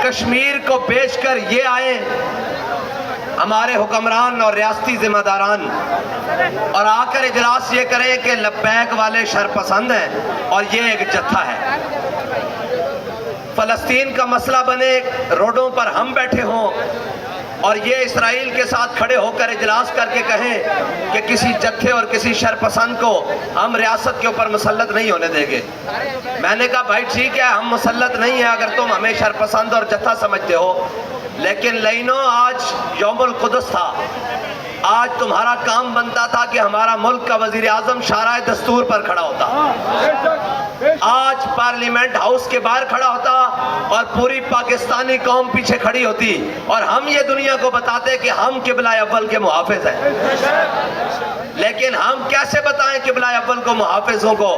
کشمیر کو بیچ کر یہ آئے ہمارے حکمران اور ریاستی ذمہ داران اور آ کر اجلاس یہ کریں کہ لبیک والے شرپسند ہیں اور یہ ایک جتھا ہے. فلسطین کا مسئلہ بنے، روڈوں پر ہم بیٹھے ہوں اور یہ اسرائیل کے ساتھ کھڑے ہو کر اجلاس کر کے کہیں کہ کسی جتھے اور کسی شرپسند کو ہم ریاست کے اوپر مسلط نہیں ہونے دیں گے. میں نے کہا بھائی ٹھیک ہے، ہم مسلط نہیں ہیں اگر تم ہمیں شرپسند اور جتھا سمجھتے ہو، لیکن لینو آج یوم القدس تھا. آج تمہارا کام بنتا تھا کہ ہمارا ملک کا وزیر اعظم شارع دستور پر کھڑا ہوتا، آج پارلیمنٹ ہاؤس کے باہر کھڑا ہوتا اور پوری پاکستانی قوم پیچھے کھڑی ہوتی اور ہم یہ دنیا کو بتاتے کہ ہم قبلہ اول کے محافظ ہیں. لیکن ہم کیسے بتائیں قبلہ اول کو محافظوں کو؟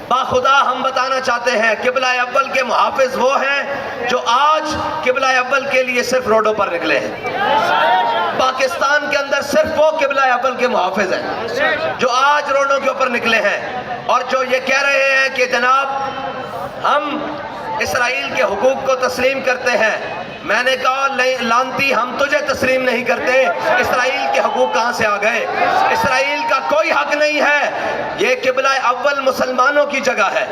باخدا ہم بتانا چاہتے ہیں قبلہ اول کے محافظ وہ ہیں جو آج قبلہ اول کے لیے صرف روڈوں پر نکلے ہیں. پاکستان کے اندر صرف وہ قبلہ اول کے محافظ ہیں جو آج روڈوں کے اوپر نکلے ہیں اور جو یہ کہہ رہے ہیں کہ جناب ہم اسرائیل کے حقوق کو تسلیم کرتے ہیں. میں نے کہا لانتی، ہم تجھے تسلیم نہیں کرتے. اسرائیل کے حقوق کہاں سے آ گئے؟ اسرائیل کا کوئی حق نہیں ہے. یہ قبلہ اول مسلمانوں کی جگہ ہے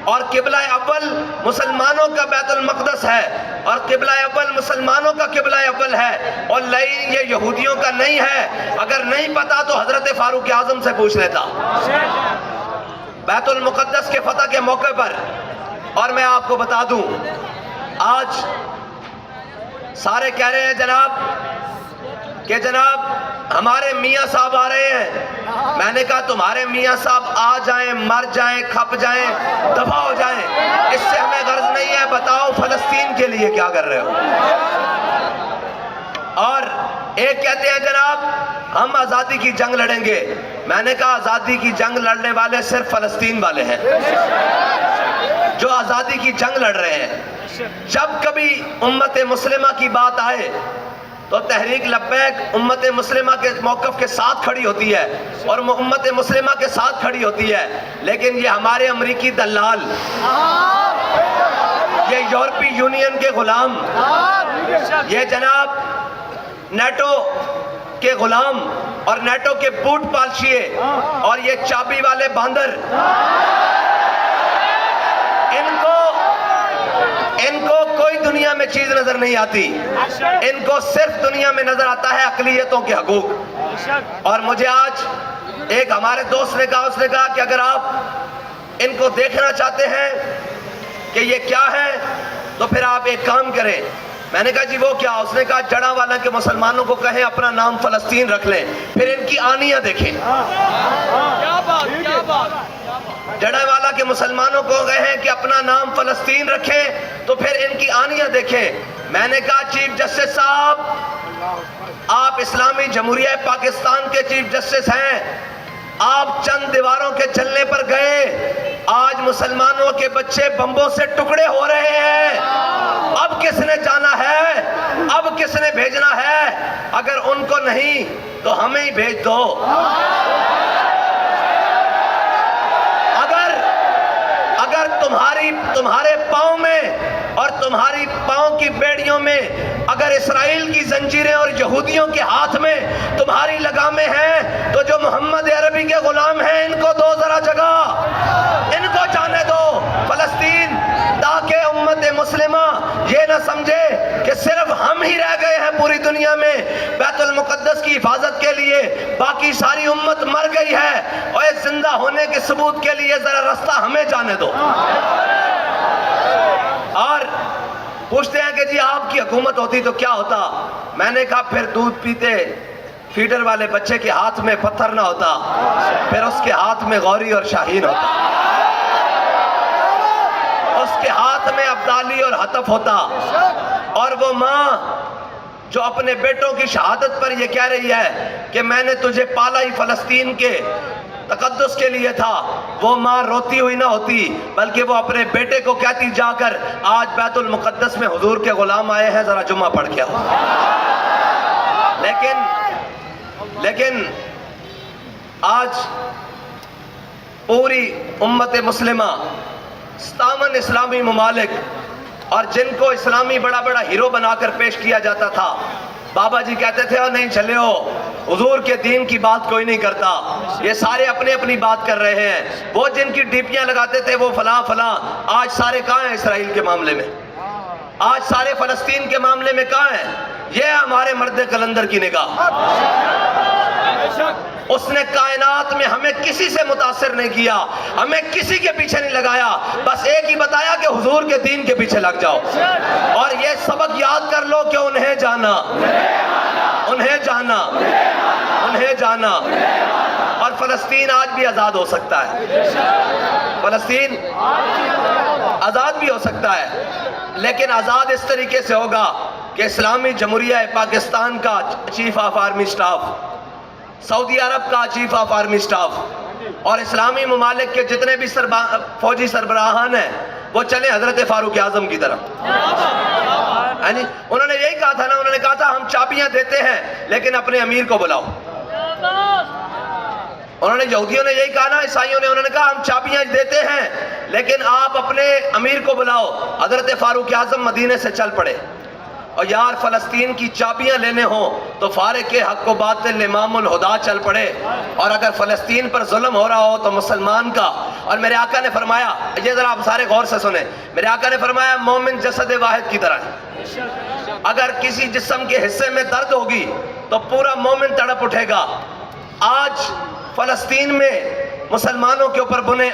اور قبلہ اول مسلمانوں کا بیت المقدس ہے اور قبلہ اول مسلمانوں کا قبلہ اول ہے اور یہ یہودیوں کا نہیں ہے. اگر نہیں پتا تو حضرت فاروق اعظم سے پوچھ لیتا بیت المقدس کے فتح کے موقع پر. اور میں آپ کو بتا دوں آج سارے کہہ رہے ہیں جناب کہ جناب ہمارے میاں صاحب آ رہے ہیں. میں نے کہا تمہارے میاں صاحب آ جائیں، مر جائیں، کھپ جائیں، دفع ہو جائیں، اس سے ہمیں غرض نہیں ہے. بتاؤ فلسطین کے لیے کیا کر رہے ہو؟ اور ایک کہتے ہیں جناب ہم آزادی کی جنگ لڑیں گے. میں نے کہا آزادی کی جنگ لڑنے والے صرف فلسطین والے ہیں جو آزادی کی جنگ لڑ رہے ہیں. جب کبھی امت مسلمہ کی بات آئے تو تحریک لبیک امت مسلمہ کے موقف کے ساتھ کھڑی ہوتی ہے اور امت مسلمہ کے ساتھ کھڑی ہوتی ہے. لیکن یہ ہمارے امریکی دلال، یہ یورپی یونین کے غلام، یہ جناب نیٹو کے غلام اور نیٹو کے بوٹ پالشیے اور یہ چابی والے باندر، ان کو کوئی دنیا میں چیز نظر نہیں آتی. ان کو صرف دنیا میں نظر آتا ہے اقلیتوں کے حقوق. اور مجھے آج ایک ہمارے دوست نے کہا، اس نے کہا کہ اگر آپ ان کو دیکھنا چاہتے ہیں کہ یہ کیا ہے تو پھر آپ ایک کام کریں. میں نے کہا جی وہ کیا؟ اس نے کہا جڑا والا کے مسلمانوں کو کہیں اپنا نام فلسطین رکھ لیں، پھر ان کی آنیاں دیکھیں. جڑا والا کے مسلمانوں کو کہیں کہ اپنا نام فلسطین رکھیں تو پھر ان کی آنیاں دیکھیں. میں نے کہا چیف جسٹس صاحب، آپ اسلامی جمہوریہ پاکستان کے چیف جسٹس ہیں، آپ چند دیواروں کے چلنے پر گئے، آج مسلمانوں کے بچے بمبوں سے ٹکڑے ہو رہے ہیں. اب کس نے جانا ہے؟ اب کس نے بھیجنا ہے؟ اگر ان کو نہیں تو ہمیں ہی بھیج دو. اگر تمہارے پاؤں میں اور تمہاری پاؤں کی بیڑیوں میں اگر اسرائیل کی زنجیریں اور یہودیوں کے ہاتھ میں تمہاری لگامیں ہیں تو جو محمد عربی کے غلام ہیں ان کو دو ذرا جگہ، ان کو جانے دو فلسطین، تاکہ امت مسلمہ یہ نہ سمجھے کہ صرف ہم ہی رہ گئے ہیں پوری دنیا میں بیت المقدس کی حفاظت کے لیے، باقی ساری امت مر گئی ہے. اور اس زندہ ہونے کے ثبوت کے لیے ذرا رستہ ہمیں جانے دو. اور پوچھتے ہیں کہ جی آپ کی حکومت ہوتی تو کیا ہوتا؟ میں نے کہا پھر دودھ پیتے فیڈر والے بچے کے ہاتھ میں پتھر نہ ہوتا، پھر اس کے ہاتھ میں غوری اور شاہین ہوتا، اس کے ہاتھ میں ابدالی اور حتف ہوتا. اور وہ ماں جو اپنے بیٹوں کی شہادت پر یہ کہہ رہی ہے کہ میں نے تجھے پالا ہی فلسطین کے تقدس کے لیے تھا، وہ ماں روتی ہوئی نہ ہوتی بلکہ وہ اپنے بیٹے کو کہتی جا کر آج بیت المقدس میں حضور کے غلام آئے ہیں، ذرا جمعہ پڑھ کے آؤ. لیکن آج پوری امت مسلمہ 57 اسلامی ممالک اور جن کو اسلامی بڑا بڑا ہیرو بنا کر پیش کیا جاتا تھا، بابا جی کہتے تھے اور نہیں چلے ہو، حضور کے دین کی بات کوئی نہیں کرتا، یہ سارے اپنے اپنی بات کر رہے ہیں۔ وہ جن کی ڈیپیاں لگاتے تھے وہ فلاں فلاں، آج سارے کہاں ہیں اسرائیل کے معاملے میں؟ آج سارے فلسطین کے معاملے میں کہاں ہیں؟ یہ ہمارے مرد قلندر کی نگاہ۔ اس نے کائنات میں ہمیں کسی سے متاثر نہیں کیا، ہمیں کسی کے پیچھے نہیں لگایا، بس ایک ہی بتایا کہ حضور کے دین کے پیچھے لگ جاؤ۔ اور یہ سبق یاد کر لو کہ انہیں جانا، انہیں جانا، انہیں جانا۔ اور فلسطین آج بھی آزاد ہو سکتا ہے، فلسطین آزاد بھی ہو سکتا ہے، لیکن آزاد اس طریقے سے ہوگا کہ اسلامی جمہوریہ پاکستان کا چیف آف آرمی سٹاف، سعودی عرب کا چیف آف آرمی سٹاف اور اسلامی ممالک کے جتنے بھی فوجی سربراہان ہیں وہ چلیں حضرت فاروق اعظم کی طرف۔ انہوں نے یہی کہا تھا نا، انہوں نے کہا تھا ہم چابیاں دیتے ہیں لیکن اپنے امیر کو بلاؤ۔ انہوں نے یہودیوں نے یہی کہا نا، عیسائیوں نے، انہوں نے کہا ہم چابیاں دیتے ہیں لیکن آپ اپنے امیر کو بلاؤ۔ حضرت فاروق اعظم مدینے سے چل پڑے۔ اور یار فلسطین کی چابیاں لینے ہوں تو فارق حق و باطل امام الہدا چل پڑے۔ اور اگر فلسطین پر ظلم ہو رہا ہو تو مسلمان کا، اور میرے آقا نے فرمایا، یہ ذرا آپ سارے غور سے سنیں، میرے آقا نے فرمایا مومن جسد واحد کی طرح ہے، اگر کسی جسم کے حصے میں درد ہوگی تو پورا مومن تڑپ اٹھے گا۔ آج فلسطین میں مسلمانوں کے اوپر بنے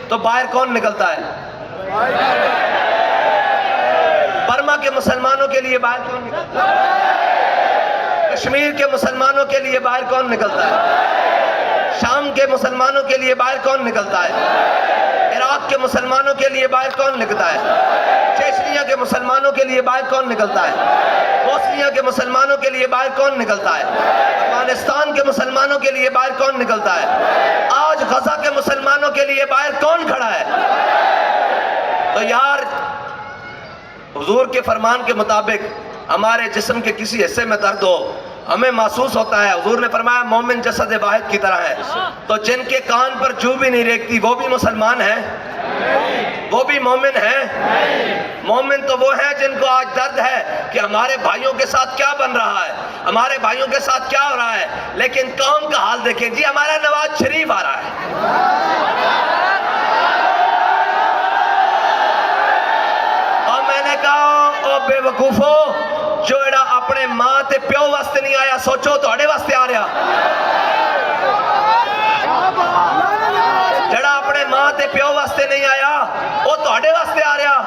تو باہر کون نکلتا ہے؟ برما کے مسلمانوں کے لیے باہر کون نکلتا ہے؟ کشمیر کے مسلمانوں کے لیے باہر کون نکلتا ہے؟ شام کے مسلمانوں کے لیے باہر کون نکلتا ہے؟ عراق کے مسلمانوں کے لیے باہر کون نکلتا ہے؟ چیچنیا کے مسلمانوں کے لیے باہر کون نکلتا ہے؟ بوسنیا کے مسلمانوں کے لیے باہر کون نکلتا ہے؟ افغانستان کے مسلمانوں کے لیے باہر کون نکلتا ہے؟ آج غزہ کے مسلمانوں کے لیے باہر کون کھڑا ہے؟ تو یار حضور کے فرمان کے مطابق ہمارے جسم کے کسی حصے میں درد ہو، ہمیں محسوس ہوتا ہے، حضور نے فرمایا مومن جسد واحد کی طرح ہے، تو جن کے کان پر جو بھی نہیں ریکتی وہ بھی مسلمان ہیں، وہ بھی مومن ہیں۔ مومن تو وہ ہیں جن کو آج درد ہے کہ ہمارے بھائیوں کے ساتھ کیا بن رہا ہے، ہمارے بھائیوں کے ساتھ کیا ہو رہا ہے، لیکن قوم کا حال دیکھیں جی، ہمارا نواز شریف آ رہا ہے۔ بے وقوفو، جو ایڈا اپنے ماں تے پیو واسطے نہیں آیا، سوچو توڑے واسطے آ رہا۔ جڑا اپنے ماں تے پیو واسطے نہیں آیا وہ توڑے واسطے آ رہا۔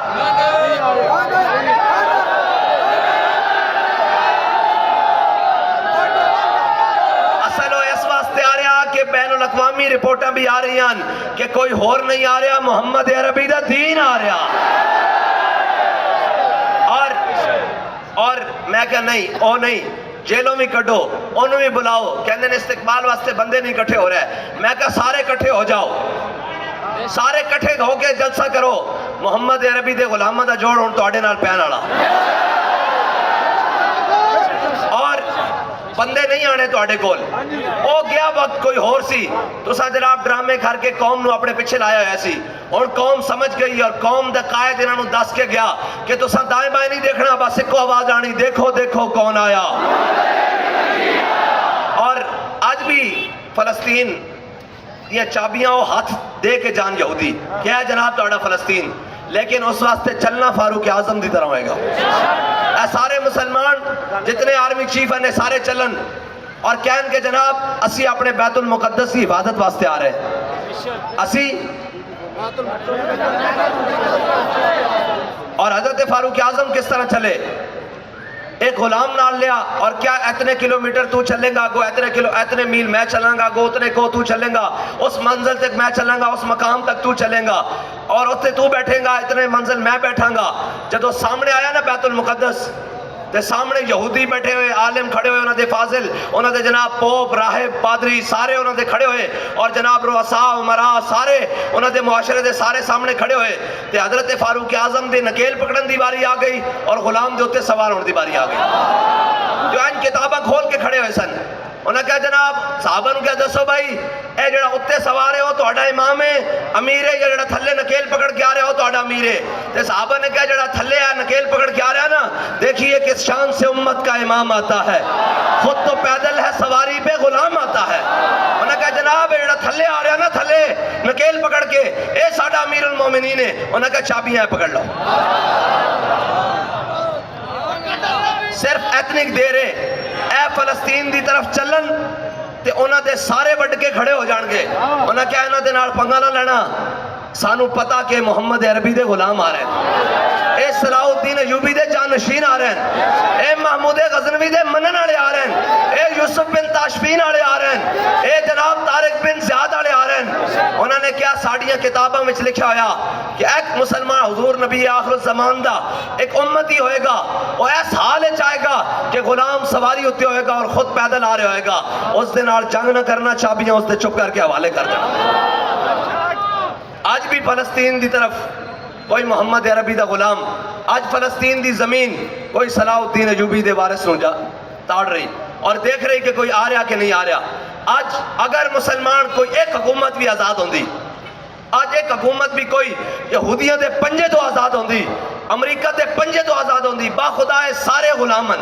اصل اس واسطے آ رہا کہ بین الاقوامی رپورٹاں بھی آ رہی ہیں کہ کوئی ہور نہیں آ رہا، محمد عربی دا دین آ رہا۔ اور میں کہا نہیں، او نہیں، جیلوں میں کٹو، انہوں بھی بلاؤ، کہنے نے استقبال واسطے بندے نہیں کٹھے ہو رہے، میں کہا سارے کٹھے ہو جاؤ، سارے کٹھے ہو کے جلسہ کرو، محمد عربی دے غلامہ دا جوڑ ہون توڑے نال پہن آڑا، اور بندے نہیں آنے توڑے کول۔ او گیا وقت کوئی ہور سی، تو سا جناب ڈرامے کھار کے قوم نو اپنے پچھے لایا ہے سی، اور قوم سمجھ گئی، اور قوم دا قائد انہوں نے دس کے گیا کہ تو سا دائیں بائیں نہیں دیکھنا، بس ایک کو آواز آنی، دیکھو دیکھو کون آیا۔ اور آج بھی فلسطین یہ چابیاں وہ ہاتھ دے کے جان یہودی کیا ہے جناب توڑا فلسطین، لیکن اس واسطے چلنا فاروق اعظم دی طرح ہوئے گا۔ اے سارے مسلمان جتنے آرمی چیف ہیں سارے چلن اور کہن کے جناب اسی اپنے بیت المقدس کی حفاظت واسطے آ رہے ہیں، اسی اور حضرت فاروق اعظم کس طرح چلے، ایک غلام نال لیا، اور کیا اتنے کلومیٹر تو چلے گا، گو اتنے میل میں چلیں گا، گو اتنے کو تو چلیں گا، اس منزل تک میں چلیں گا، اس مقام تک تو چلیں گا، اور اتنے تو بیٹھیں گا، اتنے منزل میں بیٹھاں گا۔ جدو سامنے آیا نا بیت المقدس، تے سامنے یہودی بیٹھے ہوئے، عالم کھڑے ہوئے، انہوں دے فاضل، انہوں دے جناب پوپ، راہب، پادری، سارے انہوں دے کھڑے ہوئے، اور جناب رؤساء، عمراء، سارے انہوں دے معاشرے دے سارے سامنے کھڑے ہوئے، تے حضرت فاروق اعظم دے نکیل پکڑن دی باری آ گئی، اور غلام دے ہوتے سوار ہونے دی باری آ گئی، جو ان کتابہ کھول کے کھڑے ہوئے سن۔ انہوں نے کہا جناب صحابہ نے کہا دسو بھائی اے جڑا اتنے سوارے ہو تو امام ہے امیر ہے، یا جڑا تھلے نکیل پکڑ کے آ رہے ہو تو امیر ہے؟ تے صحابہ نے کہا جڑا تھلے ہے نکیل پکڑ کے آ رہا ہے نا، دیکھیے کس شان سے امت کا امام آتا ہے، خود تو پیدل ہے، سواری پہ غلام آتا ہے۔ انہوں نے کہا جناب جڑا تھلے آ رہا ہے نا، تھلے نکیل پکڑ کے، اے ساڈا امیر المومنین ہے۔ انہوں نے کہا چابیاں پکڑ لو، صرف ایتنک دے رہے اے فلسطین دی طرف چلن تے انہاں دے سارے بڑھ کے کھڑے ہو جان گے۔ انہاں نے کہا انہاں دے نال پنگا نہ لینا، سانو پتا کہ محمد عربی دے غلام آ رہے ہیں، اے صلاح الدین ایوبی دے جانشین آ رہے ہیں، اے محمود غزنوی دے منن والے آ رہے ہیں، اے یوسف بن تاشفین والے آ رہے ہیں، اے جناب طارق بن زیاد والے آ رہے ہیں۔ انہوں نے کیا ساڑیاں کتاباں میں لکھا ہویا کہ ایک مسلمان حضور نبی آخر الزمان دا ایک امتی ہوئے گا، وہ ایس حال چاہے گا کہ غلام سواری ہوتے ہوئے گا اور خود پیدل آ رہے ہوئے گا، اس دن آل جنگ نہ کرنا، چابیاں اس دے چپ کر کے حوالے کر دینا۔ آج بھی فلسطین دی طرف کوئی محمد عربی دا غلام، آج فلسطین دی زمین کوئی صلاح الدین ایوبی دے وارث نو جا تاڑ رہی اور دیکھ رہی کہ کوئی آ رہا کہ نہیں آ رہا۔ آج اگر مسلمان کوئی ایک حکومت بھی آزاد ہوندی، آج ایک حکومت بھی کوئی یہودیاں دے پنجے تو آزاد ہوندی، امریکہ دے پنجے تو آزاد ہوندی، باخدا سارے غلامن،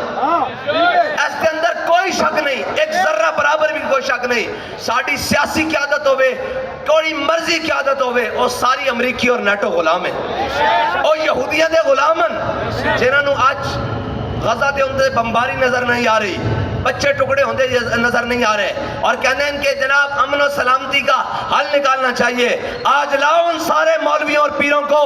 اس کے اندر کوئی شک نہیں، ایک ذرہ برابر بھی کوئی شک نہیں۔ ساڑی سیاسی قیادت ہوئے، کوئی مرضی قیادت ہوئے، وہ ساری امریکی اور نیٹو غلام ہیں، وہ یہودیاں دے غلامن جنہاں نو آج غزہ دے اندر بمباری نظر نہیں آ رہی، بچے ٹکڑے ہوندے نظر نہیں آ رہے، اور کہنے ہیں کہ جناب امن و سلامتی کا حل نکالنا چاہیے۔ آج لاؤ ان سارے مولویوں اور پیروں کو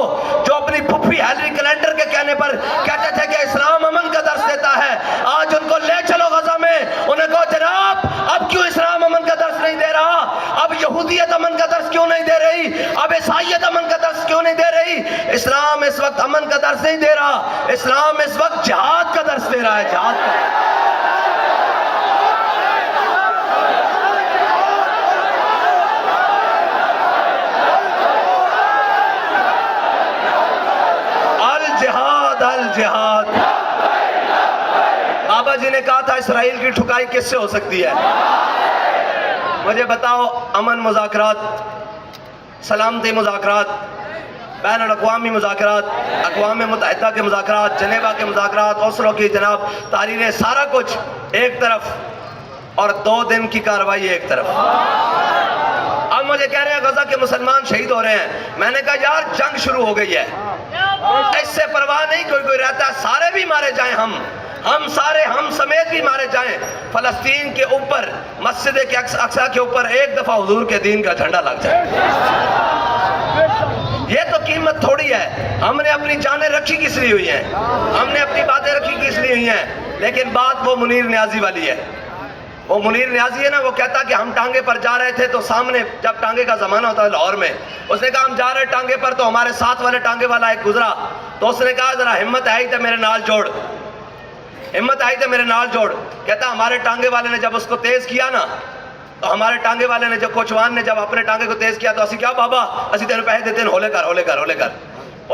جو اپنی پھپھی ہیلری کلنٹر کے کہنے پر کہتے تھے کہ اسلام امن کا درس دیتا ہے، آج ان کو لے چلو غزہ میں، انہیں کہو جناب اب کیوں اسلام امن کا درس نہیں دے رہا، اب یہودیت امن کا درس کیوں نہیں دے رہی، اب عیسائیت امن کا درس کیوں نہیں دے رہی؟ اسلام اس وقت امن کا درس نہیں دے رہا، اسلام اس وقت جہاد کا درس دے رہا ہے، جہاد کا۔ الجہاد، بابا جی نے کہا تھا اسرائیل کی ٹھکائی کس سے ہو سکتی ہے؟ مجھے بتاؤ، امن مذاکرات، سلامتی مذاکرات، بین الاقوامی مذاکرات، اقوام متحدہ کے مذاکرات، جنیوا کے مذاکرات، اوسلو کی جناب تحریریں، سارا کچھ ایک طرف اور 2 دن کی کارروائی ایک طرف۔ اب مجھے کہہ رہے ہیں غزہ کے مسلمان شہید ہو رہے ہیں، میں نے کہا یار جنگ شروع ہو گئی ہے، اس سے پرواہ نہیں کوئی رہتا ہے، سارے بھی مارے جائیں، ہم سارے، ہم سمیت بھی مارے جائیں، فلسطین کے اوپر، مسجد اقصی کے اوپر ایک دفعہ حضور کے دین کا جھنڈا لگ جائے۔ یہ تو قیمت تھوڑی ہے، ہم نے اپنی جانیں رکھی کس لیے ہوئی ہیں، ہم نے اپنی باتیں رکھی کس لیے ہوئی ہیں، لیکن بات وہ منیر نیازی والی ہے۔ وہ منیر نیازی ہے نا، وہ کہتا کہ ہم ٹانگے پر جا رہے تھے تو سامنے جب ٹانگے کا زمانہ ہوتا ہے لاہور میں، اس نے کہا ہم جا رہے ٹانگے پر تو ہمارے ساتھ والے ٹانگے والا ایک گزرا، تو اس نے کہا ذرا ہمت آئی تو میرے نال جوڑ، ہمت آئی تو میرے نال جوڑ۔ کہتا ہمارے ٹانگے والے نے جب اس کو تیز کیا نا، تو ہمارے ٹانگے والے نے، جب کوچوان نے جب اپنے ٹانگے کو تیز کیا تو اسی کیا بابا اسی تینوں پیسے دیتے ہیں، ہولے کر ہولے کر ہولے کر۔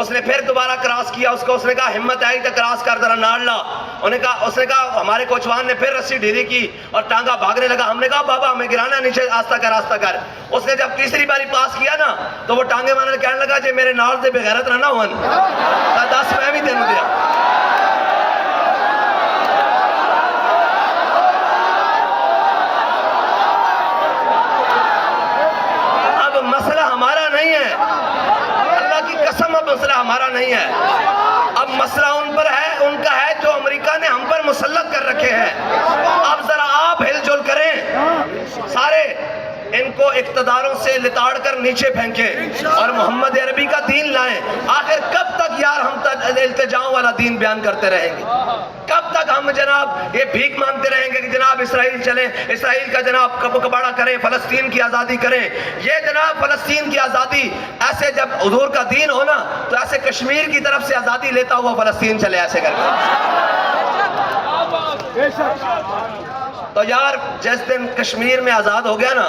اس نے پھر دوبارہ کراس کیا اس کو، اس نے کہا ہمت آئی تو کراس کر ذرا ناڑ لا، اس نے کہا ہمارے کوچوان نے پھر رسی ڈھیلی کی اور ٹانگا بھاگنے لگا، ہم نے کہا بابا ہمیں گرانا نیچے، آستہ کر آستہ کر۔ اس نے جب تیسری باری پاس کیا نا تو وہ ٹانگے والے کہنے لگا جی میرے نال دے بغیرت نہ ہون، 10 میں بھی تینوں دیا۔ اب مسئلہ ہمارا نہیں ہے، اللہ کی قسم اب مسئلہ ہمارا نہیں ہے، اب مسئلہ ان پر ہے، ان کا ہے جو امریکہ نے ہم پر مسلط کر رکھے ہیں۔ اب ذرا آپ ہل جل کریں، سارے ان کو اقتداروں سے لتاڑ کر نیچے پھینکیں اور محمد عربی کا دین لائیں۔ آخر کب تک یار ہم التجاؤں والا دین بیان کرتے رہیں گے؟ کب تک ہم جناب یہ بھیک مانگتے رہیں گے کہ جناب اسرائیل چلیں، اسرائیل کا جناب کباڑہ کریں، فلسطین کی آزادی کریں؟ یہ جناب فلسطین کی آزادی ایسے جب حضور کا دین ہونا تو ایسے کشمیر کی طرف سے آزادی لیتا ہوا فلسطین چلے ایسے کر کے۔ تو یار جس دن کشمیر میں آزاد ہو گیا نا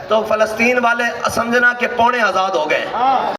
تو فلسطین والے سمجھنا کہ پونے آزاد ہو گئے۔